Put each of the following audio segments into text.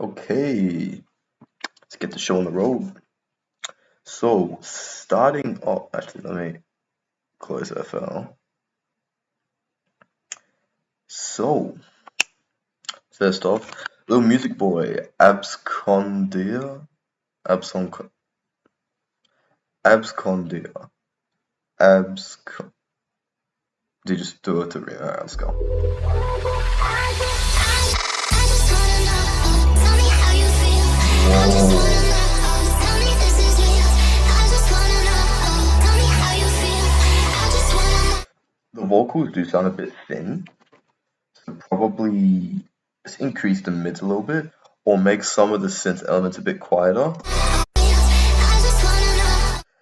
Okay, let's get the show on the road. So, starting off, actually, let me close FL. So, first off, Little Music Boy, Abscondia, Abscon, Abscondia, Abscon. Did you just do it to me? Alright, let's go. The vocals do sound a bit thin, so probably just increase the mids a little bit, or make some of the synth elements a bit quieter.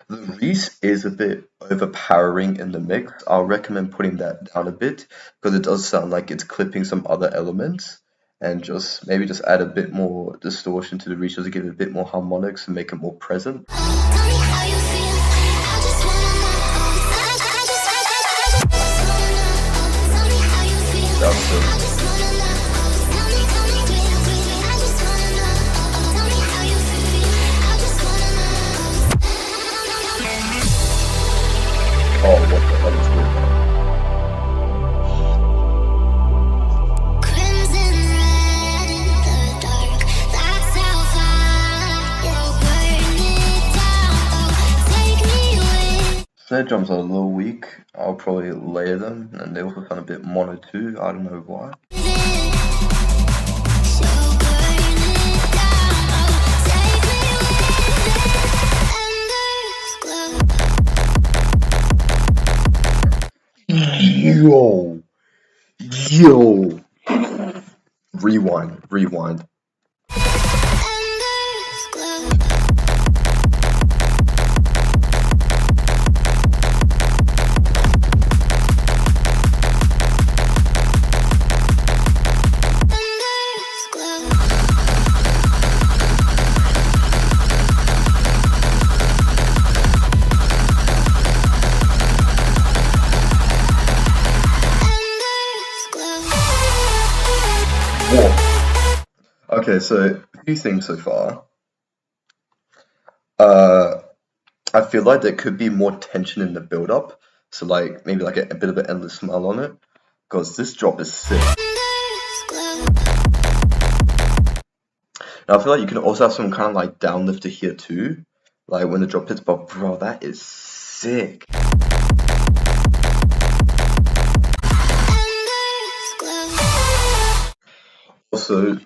The Reese is a bit overpowering in the mix. I'll recommend putting that down a bit because it does sound like it's clipping some other elements, and just maybe just add a bit more distortion to the Reese to give it a bit more harmonics and make it more present. That's it. Oh, what the hell is going on? Snare drums are a little weak. I'll probably layer them, and they also sound a bit mono too. I don't know why. Yo, yo. Rewind. Whoa. Okay, so a few things so far. I feel like there could be more tension in the build-up, so like maybe like a bit of an endless smile on it, because this drop is sick. Now I feel like you can also have some kind of like downlifter here too, like when the drop hits, but bro, that is sick. Also,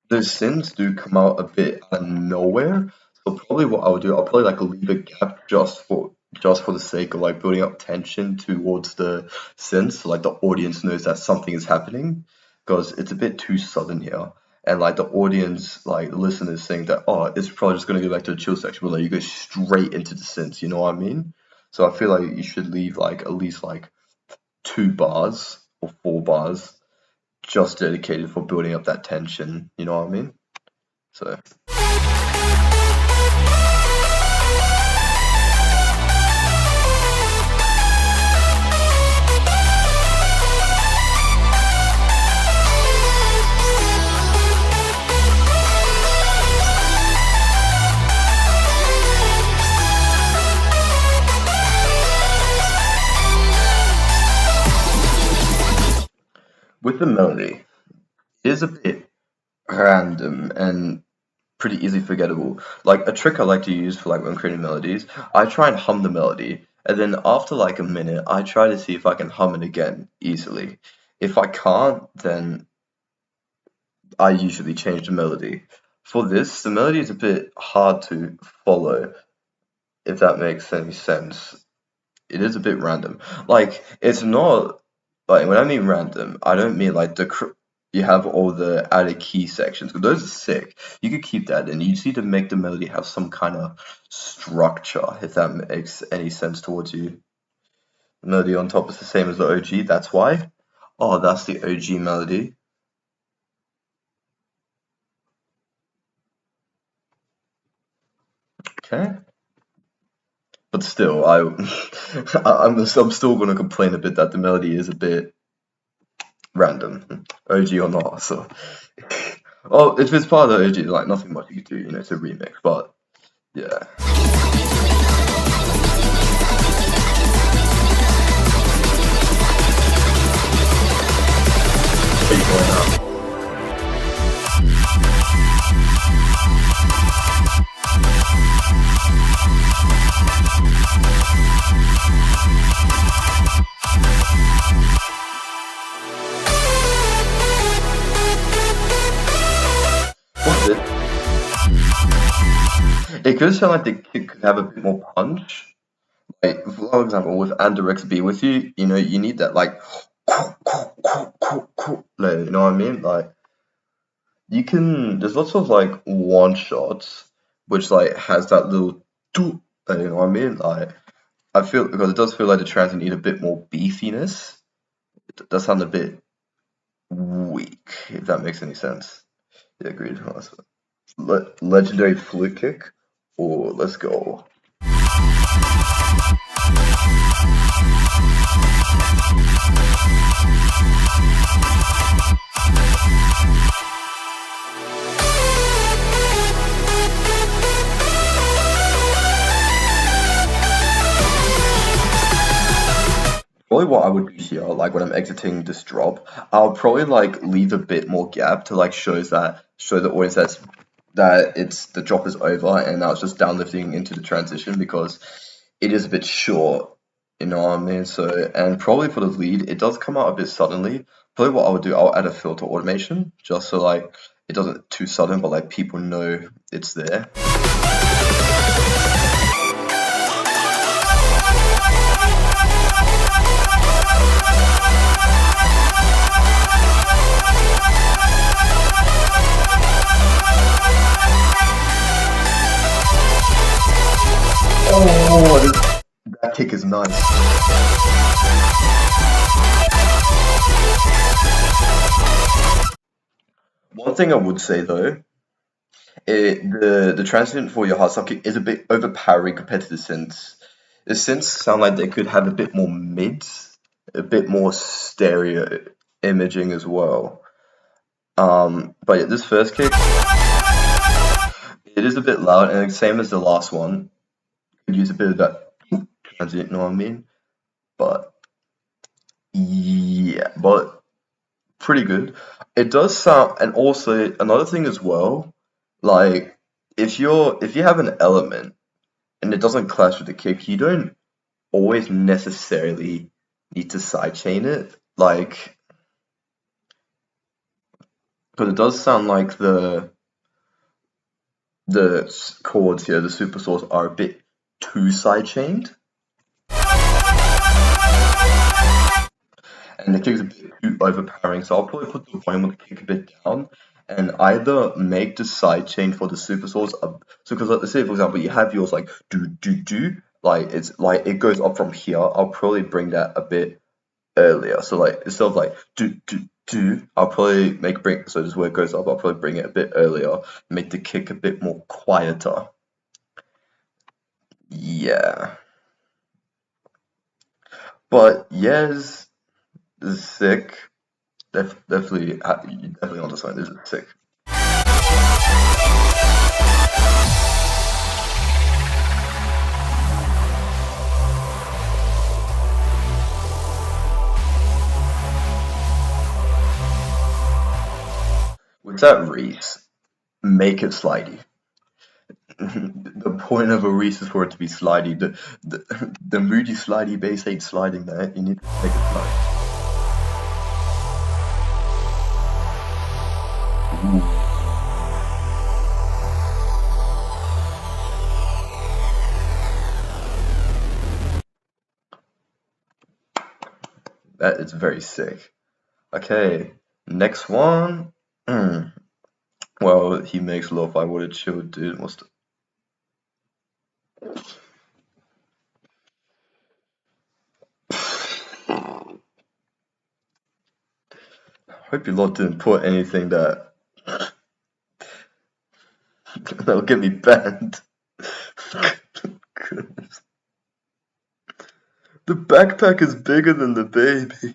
those synths do come out a bit out of nowhere, so probably what I would do, I'll probably like leave a gap just for the sake of like building up tension towards the synths, so like the audience knows that something is happening, because it's a bit too sudden here, and like the audience, like the listeners think that it's probably just gonna go back to the chill section, but like you go straight into the synths, you know what I mean? So I feel like you should leave like at least like 2 bars or 4 bars just dedicated for building up that tension, you know what I mean? So with the melody, it is a bit random and pretty easily forgettable. Like a trick I like to use for like when creating melodies, I try and hum the melody, and then after like a minute, I try to see if I can hum it again easily. If I can't, then I usually change the melody. For this, the melody is a bit hard to follow, if that makes any sense. It is a bit random. Like, it's not like when I mean random, I don't mean like you have all the added key sections. But those are sick. You could keep that in. You just need to make the melody have some kind of structure, if that makes any sense towards you. The melody on top is the same as the OG. That's why. Oh, that's the OG melody. Okay. But still, I'm still gonna complain a bit that the melody is a bit random, OG or not. So Oh, if it's part of the OG, like nothing much you could do, it's a remix, but yeah. Where you going now? What's it? It could sound like the kick could have a bit more punch. Like, for example, with Anderix Be With You, you need that, like, like, you know what I mean? Like, there's lots of, like, one shots, which, like, has that little, like, you know what I mean? Like, because it does feel like the trance need a bit more beefiness. It does sound a bit weak, if that makes any sense. Yeah, agreed. Legendary flute kick, or let's go. Probably what I would do here, like when I'm exiting this drop, I'll probably like leave a bit more gap to like show the audience that it's the drop is over and now it's just downlifting into the transition because it is a bit short, you know what I mean? So, and probably for the lead, it does come out a bit suddenly. Probably what I would do, I'll add a filter automation just so like it doesn't too sudden, but like people know it's there. Oh, that kick is nice. One thing I would say though, the transition for your hard kick is a bit overpowering compared to the synths. The synths sound like they could have a bit more mids, a bit more stereo imaging as well. But yeah, this first kick, it is a bit loud, and same as the last one, could use a bit of that transit, you know what I mean? But yeah, but pretty good. It does sound, and also another thing as well, like if you have an element and it doesn't clash with the kick, you don't always necessarily need to sidechain it. Like, because it does sound like the chords here, the super saws are a bit too sidechained, and the kick's a bit too overpowering. So I'll probably put the volume of the kick a bit down, and either make the sidechain for the super saws up. So, because let's say for example, you have yours like do do do, like it's like it goes up from here. I'll probably bring that a bit earlier. So like instead of like do do do, I'll probably bring so this where it goes up. I'll probably bring it a bit earlier, make the kick a bit more quieter. Yeah, but yes, this is sick. Definitely, you definitely understand this is sick. With that Reese, make it slidey. The point of a Reese is for it to be slidey. The moody slidey bass ain't sliding, man. You need to make it slide. Ooh. That is very sick. Okay, next one. Well, he makes lo-fi. What a chill dude. Hope your lot didn't put anything that'll get me banned. Goodness. The backpack is bigger than the baby.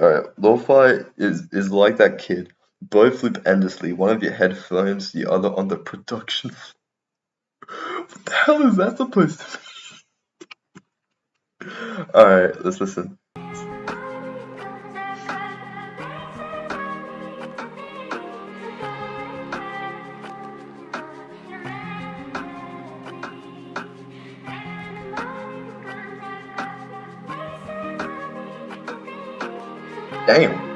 Alright, lo-fi is like that kid. Both flip endlessly, one of your headphones, the other on the production. What the hell is that supposed to be? Alright, let's listen. Damn.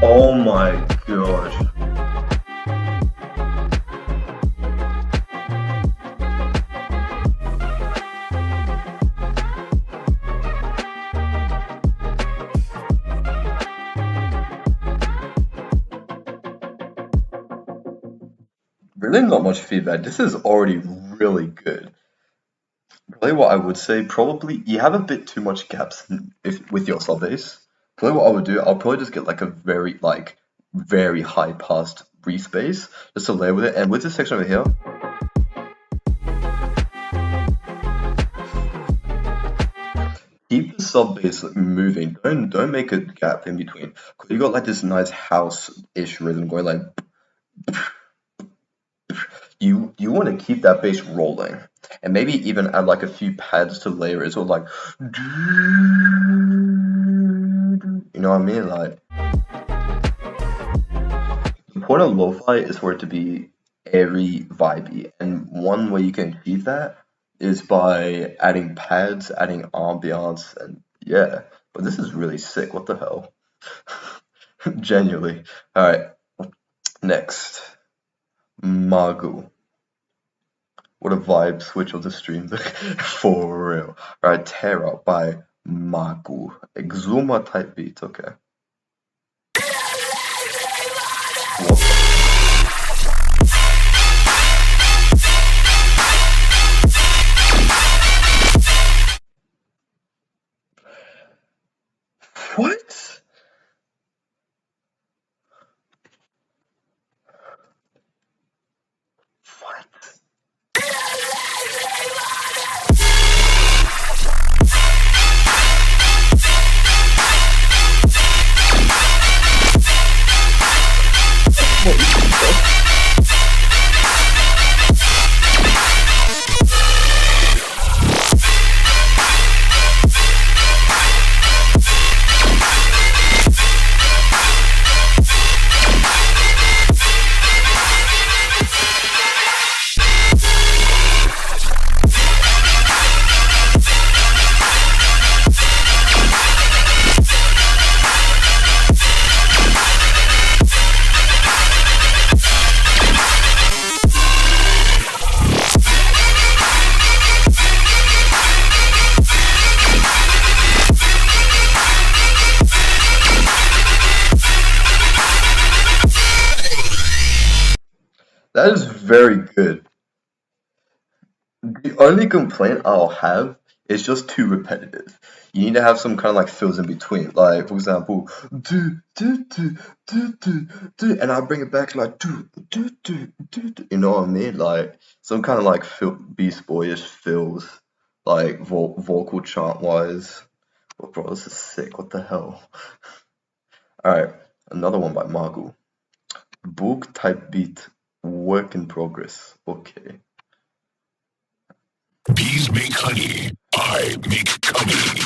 Oh my gosh. Really not much feedback. This is already really good. Probably what I would say, probably you have a bit too much gaps if with your sub bass. Probably what I would do, I'll probably just get like a very high passed brief bass just to layer with it. And with this section over here, keep the sub bass moving. Don't make a gap in between. Cause you got like this nice house-ish rhythm going like you want to keep that bass rolling. And maybe even add like a few pads to layer it, so like you know what I mean? Like the point of lo-fi is for it to be airy, vibey, and one way you can achieve that is by adding pads, adding ambiance, and yeah. But this is really sick. What the hell? Genuinely. All right. Next, Magu. What a vibe switch of the stream. For real. Alright, Terra by Magu. Exuma type beat, okay. What? What? That is very good. The only complaint I'll have is just too repetitive. You need to have some kind of like fills in between. Like for example, do do do do do do, and I bring it back like do do do do. Do. You know what I mean? Like some kind of like Beast Boyish fills, like vocal chant wise. But bro, this is sick. What the hell? All right, another one by Magu. Book type beat. Work in progress. Okay. Bees make honey. I make honey.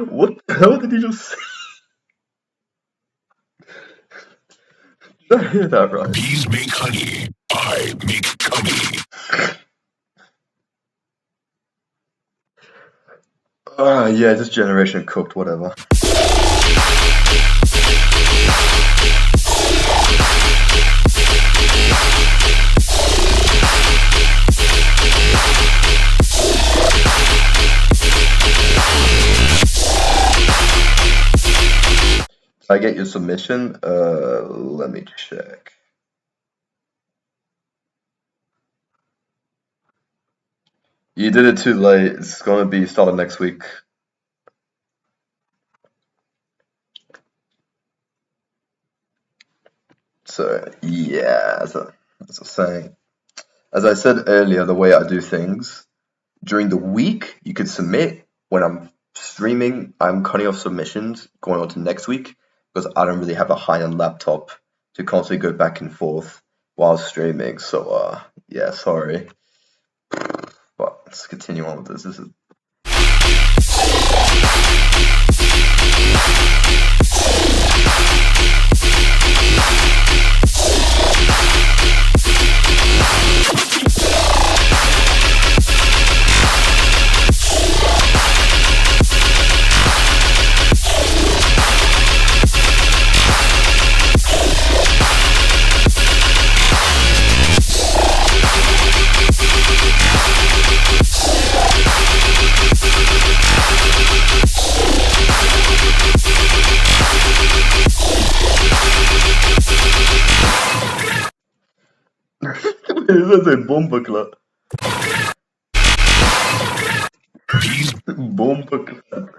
What the hell did he just say? Did I hear that right? Bees make honey. I make honey. Yeah, this generation cooked, whatever. I get your submission? Let me check. You did it too late. It's gonna be started next week. So yeah, as I was saying, as I said earlier, the way I do things during the week, you could submit. When I'm streaming, I'm cutting off submissions going on to next week because I don't really have a high-end laptop to constantly go back and forth while streaming. So yeah, sorry. But let's continue on with this. This is That's a bomba club. Bomba club.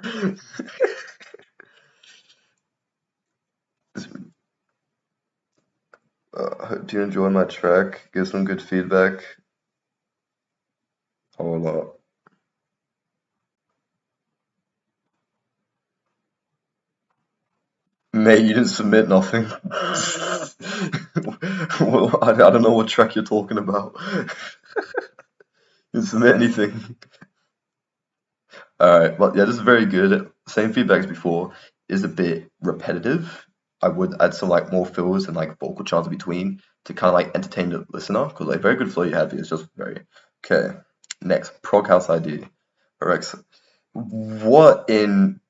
Hope you enjoy my track. Give some good feedback. Hold up. Mate, you didn't submit nothing. Well, I don't know what track you're talking about. You didn't submit anything. Alright, well, yeah, this is very good. Same feedback as before. Is a bit repetitive. I would add some like more fills and like vocal chants in between to kind of like entertain the listener because like very good flow you have here. It's just very okay. Next, prog house ID. Alright, so what in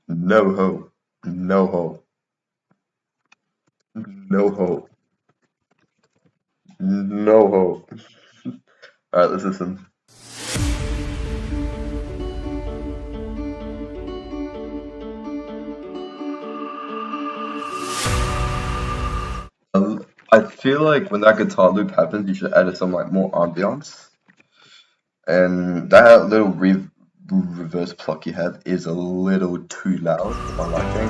no hope, no hope, no hope, no hope. Alright, let's listen. I feel like when that guitar loop happens, you should add some like more ambiance. And that little reverse pluck you have is a little too loud for my liking.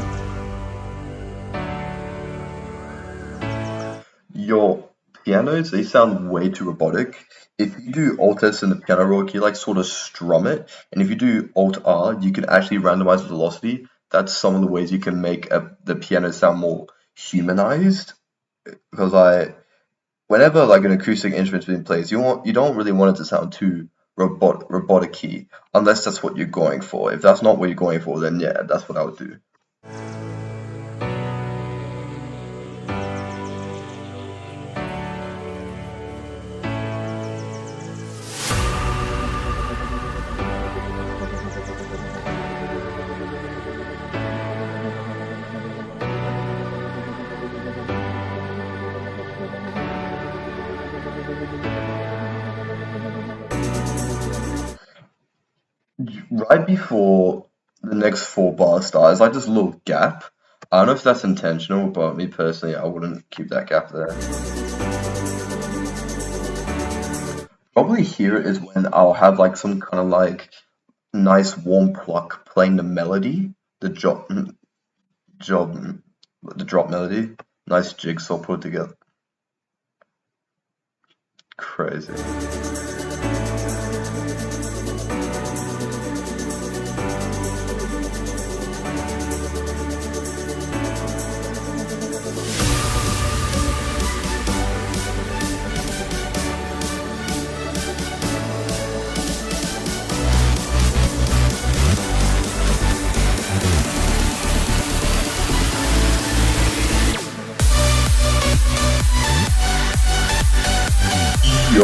Your pianos, they sound way too robotic. If you do Alt S in the piano roll, you like sort of strum it. And if you do Alt R, you can actually randomize the velocity. That's some of the ways you can make the piano sound more humanized. Because whenever like an acoustic instrument's being played, you don't really want it to sound too robotic-y, unless that's what you're going for. If that's not what you're going for, then yeah, that's what I would do. Right before the next 4 bars start, it's like this little gap. I don't know if that's intentional, but me personally, I wouldn't keep that gap there. Probably here is when I'll have like some kind of like nice warm pluck playing the melody, the drop melody, nice jigsaw put together. Crazy. Yo?